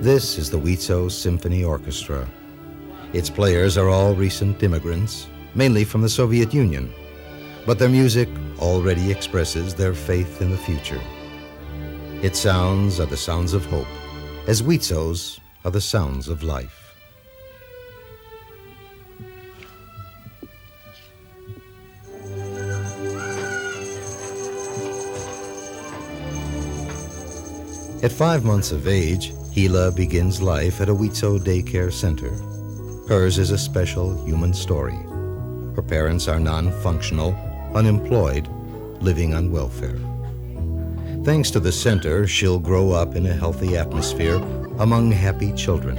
This is the WIZO Symphony Orchestra. Its players are all recent immigrants, mainly from the Soviet Union, but their music already expresses their faith in the future. Its sounds are the sounds of hope, as WIZO's are the sounds of life. At 5 months of age, Hila begins life at a WIZO daycare center. Hers is a special human story. Her parents are non-functional, unemployed, living on welfare. Thanks to the center, she'll grow up in a healthy atmosphere among happy children.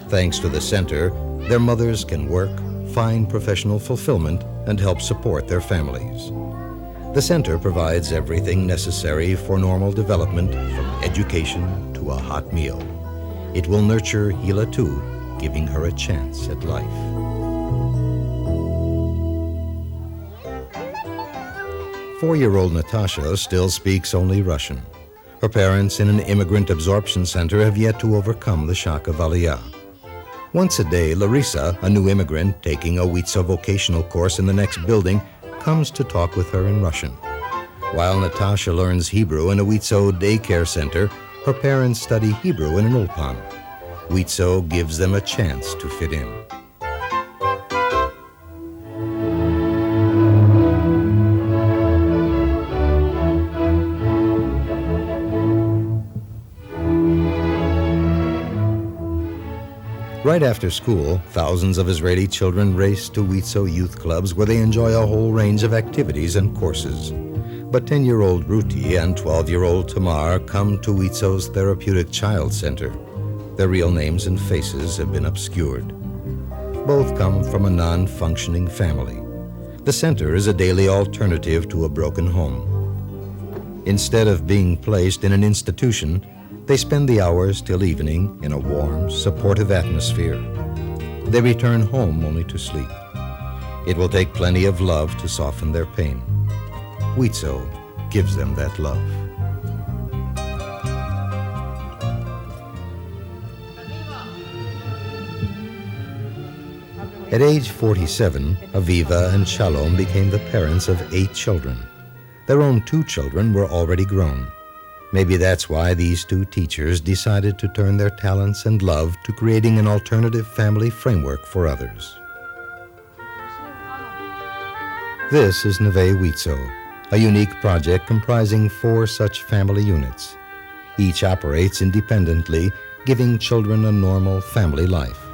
Thanks to the center, their mothers can work, find professional fulfillment, and help support their families. The center provides everything necessary for normal development, from education to a hot meal. It will nurture Hila too, giving her a chance at life. Four-year-old Natasha still speaks only Russian. Her parents in an immigrant absorption center have yet to overcome the shock of Aliyah. Once a day, Larissa, a new immigrant taking a WIZO vocational course in the next building, comes to talk with her in Russian. While Natasha learns Hebrew in a WIZO daycare center, her parents study Hebrew in an ulpan. WIZO gives them a chance to fit in. Right after school, thousands of Israeli children race to WIZO youth clubs where they enjoy a whole range of activities and courses. But 10-year-old Ruti and 12-year-old Tamar come to WIZO's Therapeutic Child Center. Their real names and faces have been obscured. Both come from a non-functioning family. The center is a daily alternative to a broken home. Instead of being placed in an institution, they spend the hours till evening in a warm, supportive atmosphere. They return home only to sleep. It will take plenty of love to soften their pain. WIZO gives them that love. At age 47, Aviva and Shalom became the parents of 8 children. Their own 2 children were already grown. Maybe that's why these 2 teachers decided to turn their talents and love to creating an alternative family framework for others. This is Neve WIZO, a unique project comprising 4 such family units. Each operates independently, giving children a normal family life.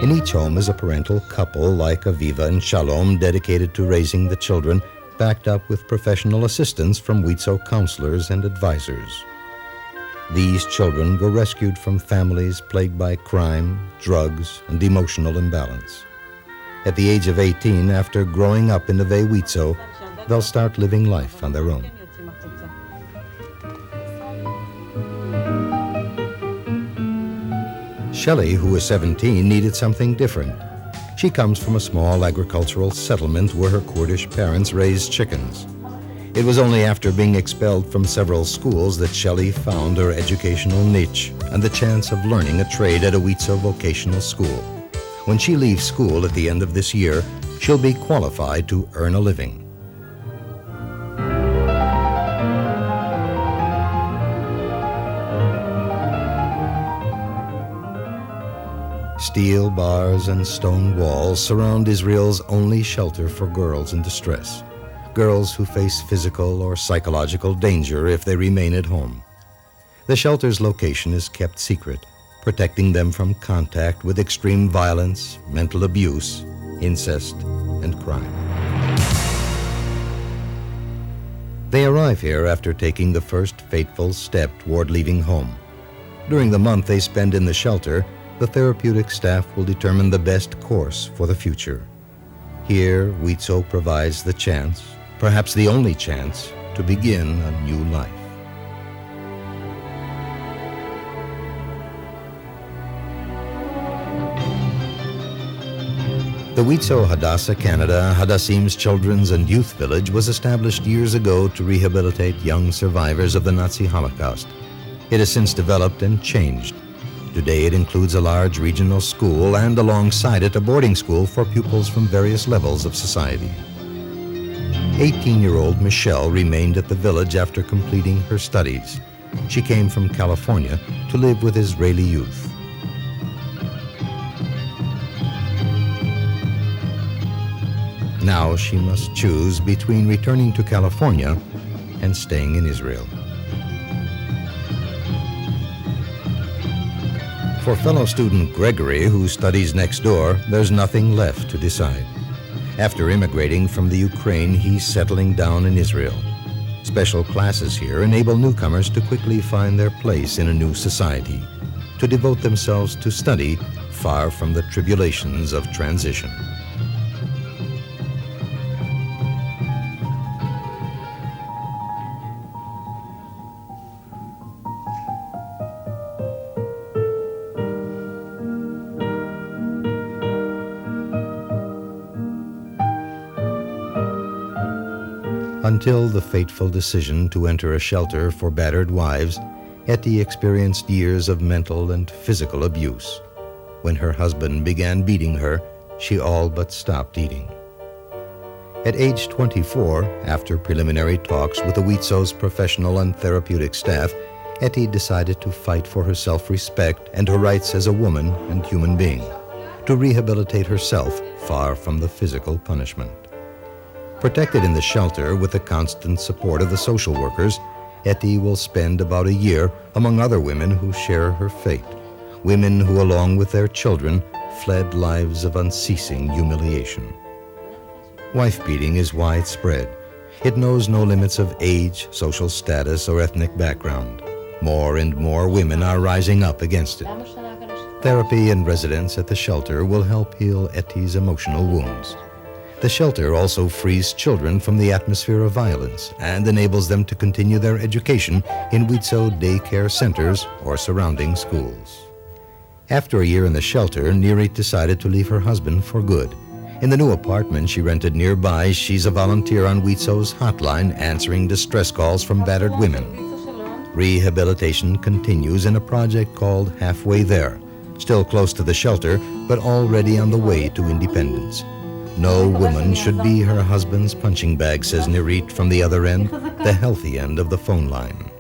In each home is a parental couple like Aviva and Shalom dedicated to raising the children, backed up with professional assistance from WIZO counselors and advisors. These children were rescued from families plagued by crime, drugs, and emotional imbalance. At the age of 18, after growing up in the WIZO, they'll start living life on their own. Shelley, who was 17, needed something different. She comes from a small agricultural settlement where her Kurdish parents raised chickens. It was only after being expelled from several schools that Shelley found her educational niche and the chance of learning a trade at a WIZO vocational school. When she leaves school at the end of this year, she'll be qualified to earn a living. Steel bars and stone walls surround Israel's only shelter for girls in distress, girls who face physical or psychological danger if they remain at home. The shelter's location is kept secret, protecting them from contact with extreme violence, mental abuse, incest, and crime. They arrive here after taking the first fateful step toward leaving home. During the month they spend in the shelter, the therapeutic staff will determine the best course for the future. Here, WIZO provides the chance, perhaps the only chance, to begin a new life. The WIZO Hadassah Canada, Hadassim's Children's and Youth Village was established years ago to rehabilitate young survivors of the Nazi Holocaust. It has since developed and changed. Today it includes a large regional school and alongside it a boarding school for pupils from various levels of society. 18-year-old Michelle remained at the village after completing her studies. She came from California to live with Israeli youth. Now she must choose between returning to California and staying in Israel. For fellow student Gregory, who studies next door, there's nothing left to decide. After immigrating from the Ukraine, he's settling down in Israel. Special classes here enable newcomers to quickly find their place in a new society, to devote themselves to study far from the tribulations of transition. Until the fateful decision to enter a shelter for battered wives, Etty experienced years of mental and physical abuse. When her husband began beating her, she all but stopped eating. At age 24, after preliminary talks with the WIZO's professional and therapeutic staff, Etty decided to fight for her self-respect and her rights as a woman and human being, to rehabilitate herself far from the physical punishment. Protected in the shelter with the constant support of the social workers, Etty will spend about a year among other women who share her fate, women who, along with their children, fled lives of unceasing humiliation. Wife-beating is widespread. It knows no limits of age, social status, or ethnic background. More and more women are rising up against it. Therapy and residence at the shelter will help heal Etty's emotional wounds. The shelter also frees children from the atmosphere of violence and enables them to continue their education in WIZO daycare centers or surrounding schools. After a year in the shelter, Nirit decided to leave her husband for good. In the new apartment she rented nearby, she's a volunteer on WIZO's hotline answering distress calls from battered women. Rehabilitation continues in a project called Halfway There, still close to the shelter, but already on the way to independence. No woman should be her husband's punching bag, says Nirit from the other end, the healthy end of the phone line.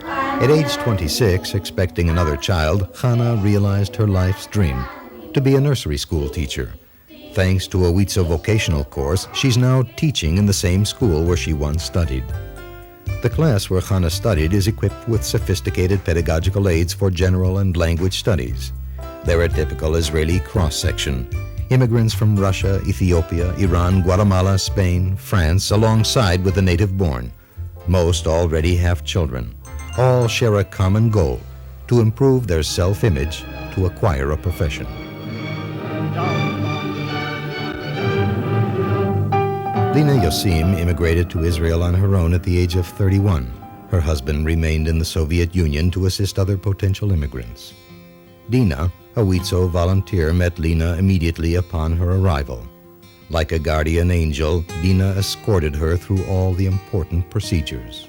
At age 26, expecting another child, Chana realized her life's dream, to be a nursery school teacher. Thanks to a WIZO vocational course, she's now teaching in the same school where she once studied. The class where Chana studied is equipped with sophisticated pedagogical aids for general and language studies. They're a typical Israeli cross-section. Immigrants from Russia, Ethiopia, Iran, Guatemala, Spain, France, alongside with the native-born. Most already have children. All share a common goal, to improve their self-image, to acquire a profession. Lina Yosim immigrated to Israel on her own at the age of 31. Her husband remained in the Soviet Union to assist other potential immigrants. Dina, a WIZO volunteer, met Lina immediately upon her arrival. Like a guardian angel, Dina escorted her through all the important procedures.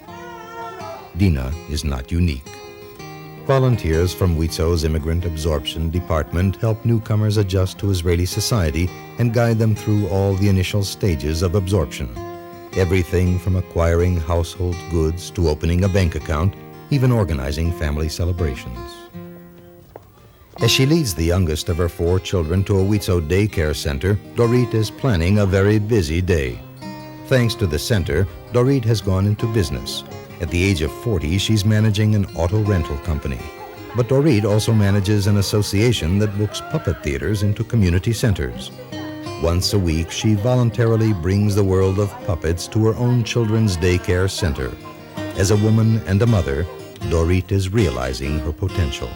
Dina is not unique. Volunteers from WIZO's Immigrant Absorption Department help newcomers adjust to Israeli society and guide them through all the initial stages of absorption. Everything from acquiring household goods to opening a bank account, even organizing family celebrations. As she leads the youngest of her 4 children to a WIZO daycare center, Dorit is planning a very busy day. Thanks to the center, Dorit has gone into business. At the age of 40, she's managing an auto rental company. But Dorit also manages an association that books puppet theaters into community centers. Once a week, she voluntarily brings the world of puppets to her own children's daycare center. As a woman and a mother, Dorit is realizing her potential.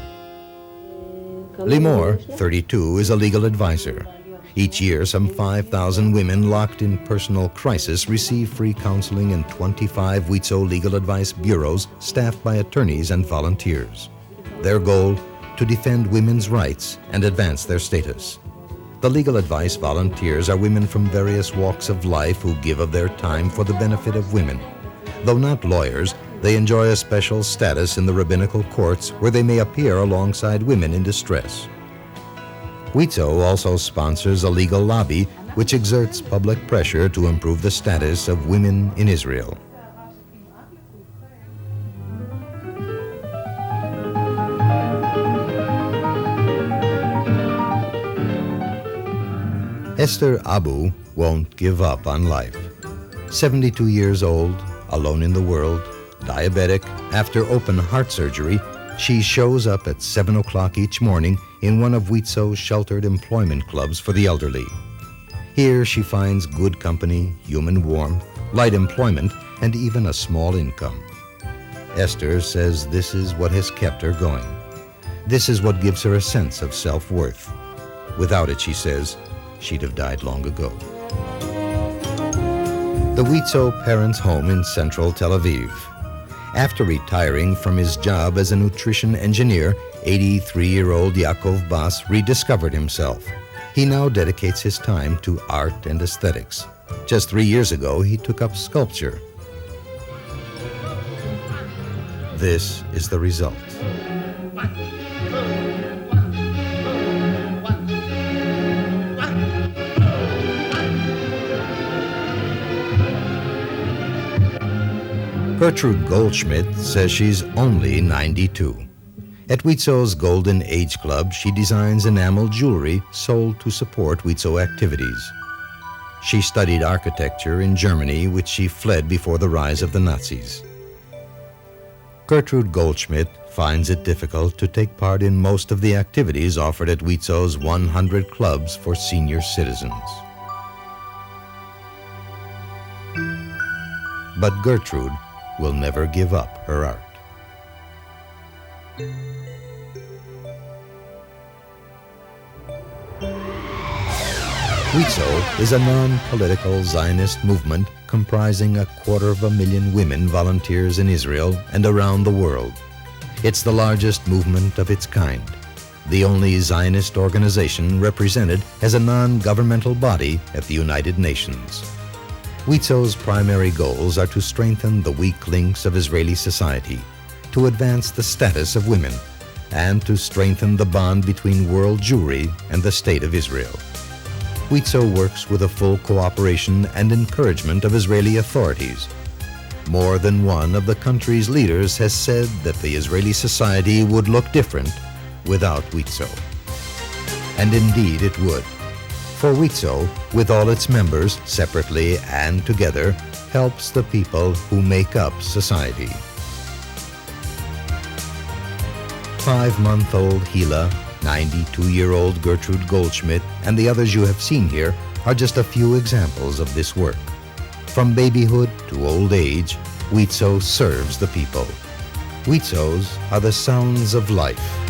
Limor, 32, is a legal advisor. Each year, some 5,000 women locked in personal crisis receive free counseling in 25 WIZO legal advice bureaus staffed by attorneys and volunteers. Their goal, to defend women's rights and advance their status. The legal advice volunteers are women from various walks of life who give of their time for the benefit of women. Though not lawyers, they enjoy a special status in the rabbinical courts where they may appear alongside women in distress. WIZO also sponsors a legal lobby which exerts public pressure to improve the status of women in Israel. Esther Abu won't give up on life. 72 years old, alone in the world, diabetic, after open heart surgery, she shows up at 7 o'clock each morning in one of WIZO's sheltered employment clubs for the elderly. Here she finds good company, human warmth, light employment, and even a small income. Esther says this is what has kept her going. This is what gives her a sense of self-worth. Without it, she says, she'd have died long ago. The WIZO Parents' Home in central Tel Aviv. After retiring from his job as a nutrition engineer, 83-year-old Yaakov Bas rediscovered himself. He now dedicates his time to art and aesthetics. Just 3 years ago, he took up sculpture. This is the result. Gertrude Goldschmidt says she's only 92. At WIZO's Golden Age Club, she designs enamel jewelry sold to support WIZO activities. She studied architecture in Germany, which she fled before the rise of the Nazis. Gertrude Goldschmidt finds it difficult to take part in most of the activities offered at WIZO's 100 clubs for senior citizens. But Gertrude will never give up her art. WIZO is a non-political Zionist movement comprising 250,000 women volunteers in Israel and around the world. It's the largest movement of its kind, the only Zionist organization represented as a non-governmental body at the United Nations. WIZO's primary goals are to strengthen the weak links of Israeli society, to advance the status of women, and to strengthen the bond between world Jewry and the State of Israel. WIZO works with the full cooperation and encouragement of Israeli authorities. More than one of the country's leaders has said that the Israeli society would look different without WIZO. And indeed it would. For WIZO, with all its members, separately and together, helps the people who make up society. 5-month-old Hila, 92-year-old Gertrude Goldschmidt, and the others you have seen here are just a few examples of this work. From babyhood to old age, WIZO serves the people. WIZOs are the sounds of life.